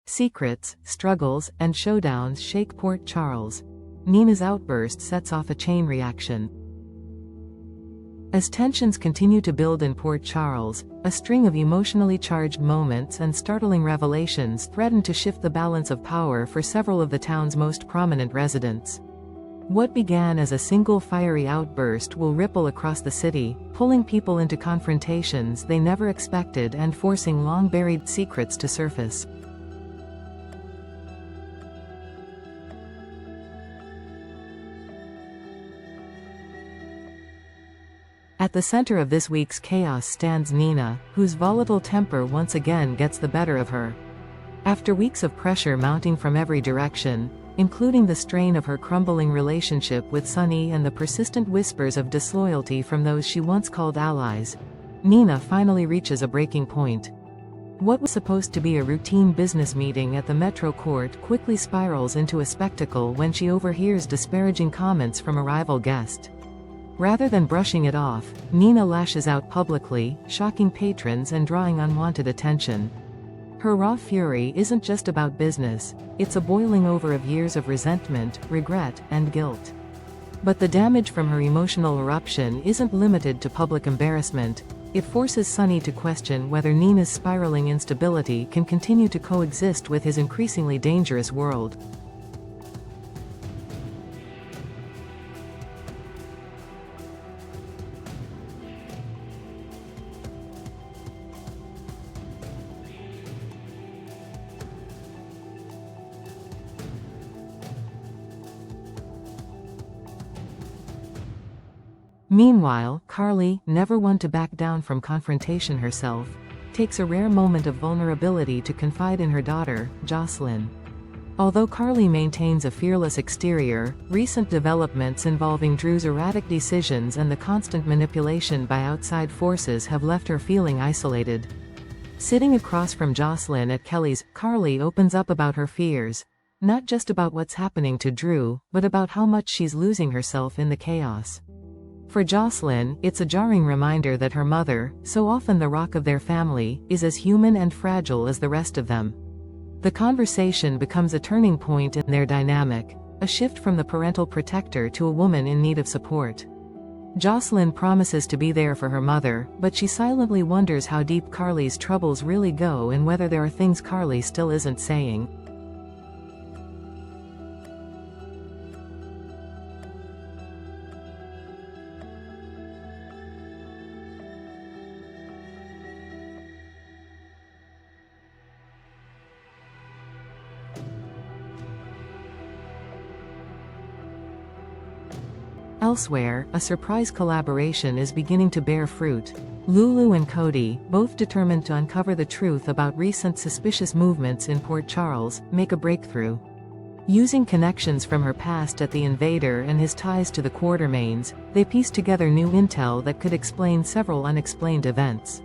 Secrets, struggles, and showdowns shake Port Charles. Nina's outburst sets off a chain reaction. As tensions continue to build in Port Charles, a string of emotionally charged moments and startling revelations threaten to shift the balance of power for several of the town's most prominent residents. What began as a single fiery outburst will ripple across the city, pulling people into confrontations they never expected and forcing long-buried secrets to surface. At the center of this week's chaos stands Nina, whose volatile temper once again gets the better of her. After weeks of pressure mounting from every direction, including the strain of her crumbling relationship with Sonny and the persistent whispers of disloyalty from those she once called allies, Nina finally reaches a breaking point. What was supposed to be a routine business meeting at the Metro Court quickly spirals into a spectacle when she overhears disparaging comments from a rival guest. Rather than brushing it off, Nina lashes out publicly, shocking patrons and drawing unwanted attention. Her raw fury isn't just about business, it's a boiling over of years of resentment, regret, and guilt. But the damage from her emotional eruption isn't limited to public embarrassment. It forces Sonny to question whether Nina's spiraling instability can continue to coexist with his increasingly dangerous world. Meanwhile, Carly, never one to back down from confrontation herself, takes a rare moment of vulnerability to confide in her daughter, Jocelyn. Although Carly maintains a fearless exterior, recent developments involving Drew's erratic decisions and the constant manipulation by outside forces have left her feeling isolated. Sitting across from Jocelyn at Kelly's, Carly opens up about her fears. Not just about what's happening to Drew, but about how much she's losing herself in the chaos. For Jocelyn, it's a jarring reminder that her mother, so often the rock of their family, is as human and fragile as the rest of them. The conversation becomes a turning point in their dynamic, a shift from the parental protector to a woman in need of support. Jocelyn promises to be there for her mother, but she silently wonders how deep Carly's troubles really go and whether there are things Carly still isn't saying. Elsewhere, a surprise collaboration is beginning to bear fruit. Lulu and Cody, both determined to uncover the truth about recent suspicious movements in Port Charles, make a breakthrough. Using connections from her past at the Invader and his ties to the Quartermaines, they piece together new intel that could explain several unexplained events.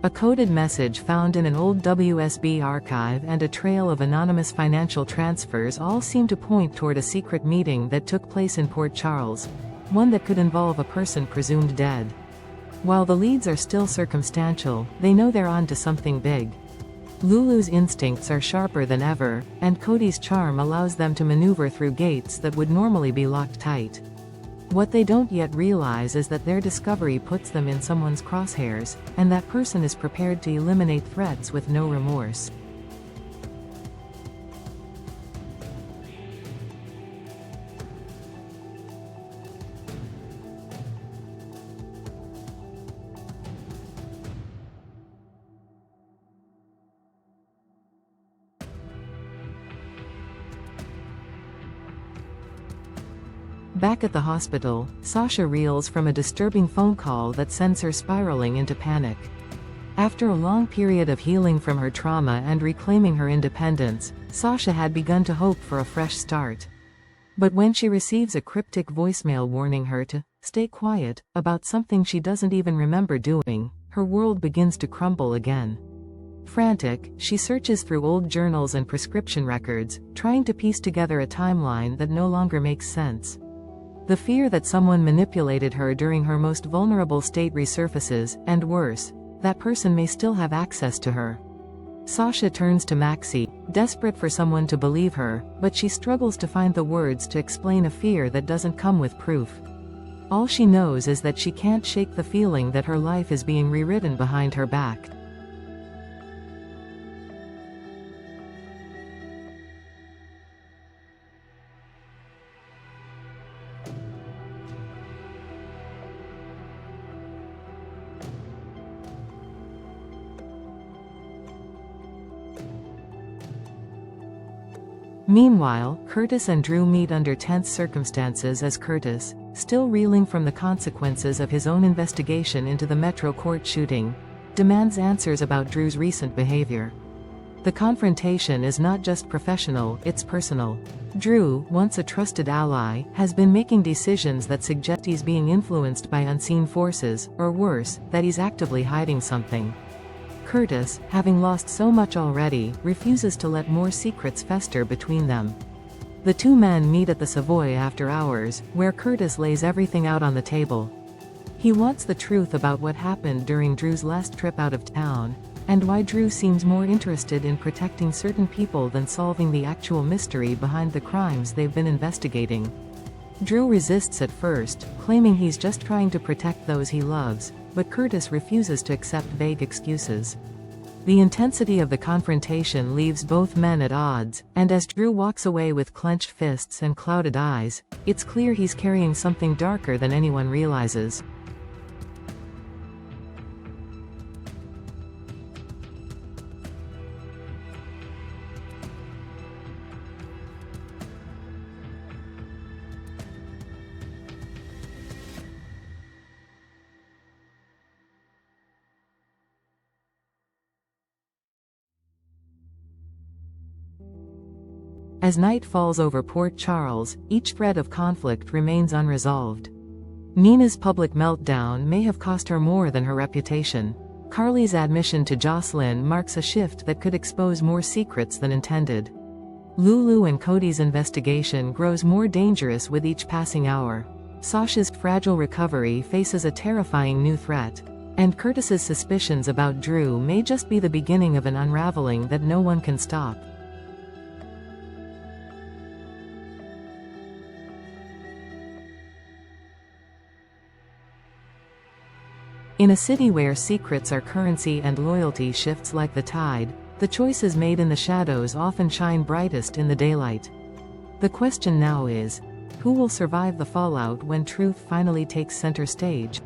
A coded message found in an old WSB archive and a trail of anonymous financial transfers all seem to point toward a secret meeting that took place in Port Charles, one that could involve a person presumed dead. While the leads are still circumstantial, they know they're on to something big. Lulu's instincts are sharper than ever, and Cody's charm allows them to maneuver through gates that would normally be locked tight. What they don't yet realize is that their discovery puts them in someone's crosshairs, and that person is prepared to eliminate threats with no remorse. Back at the hospital, Sasha reels from a disturbing phone call that sends her spiraling into panic. After a long period of healing from her trauma and reclaiming her independence, Sasha had begun to hope for a fresh start. But when she receives a cryptic voicemail warning her to stay quiet about something she doesn't even remember doing, her world begins to crumble again. Frantic, she searches through old journals and prescription records, trying to piece together a timeline that no longer makes sense. The fear that someone manipulated her during her most vulnerable state resurfaces, and worse, that person may still have access to her. Sasha turns to Maxie, desperate for someone to believe her, but she struggles to find the words to explain a fear that doesn't come with proof. All she knows is that she can't shake the feeling that her life is being rewritten behind her back. Meanwhile, Curtis and Drew meet under tense circumstances as Curtis, still reeling from the consequences of his own investigation into the Metro Court shooting, demands answers about Drew's recent behavior. The confrontation is not just professional, it's personal. Drew, once a trusted ally, has been making decisions that suggest he's being influenced by unseen forces, or worse, that he's actively hiding something. Curtis, having lost so much already, refuses to let more secrets fester between them. The two men meet at the Savoy after hours, where Curtis lays everything out on the table. He wants the truth about what happened during Drew's last trip out of town, and why Drew seems more interested in protecting certain people than solving the actual mystery behind the crimes they've been investigating. Drew resists at first, claiming he's just trying to protect those he loves, but Curtis refuses to accept vague excuses. The intensity of the confrontation leaves both men at odds, and as Drew walks away with clenched fists and clouded eyes, it's clear he's carrying something darker than anyone realizes. As night falls over Port Charles, each thread of conflict remains unresolved. Nina's public meltdown may have cost her more than her reputation. Carly's admission to Jocelyn marks a shift that could expose more secrets than intended. Lulu and Cody's investigation grows more dangerous with each passing hour. Sasha's fragile recovery faces a terrifying new threat. And Curtis's suspicions about Drew may just be the beginning of an unraveling that no one can stop. In a city where secrets are currency and loyalty shifts like the tide, the choices made in the shadows often shine brightest in the daylight. The question now is, who will survive the fallout when truth finally takes center stage?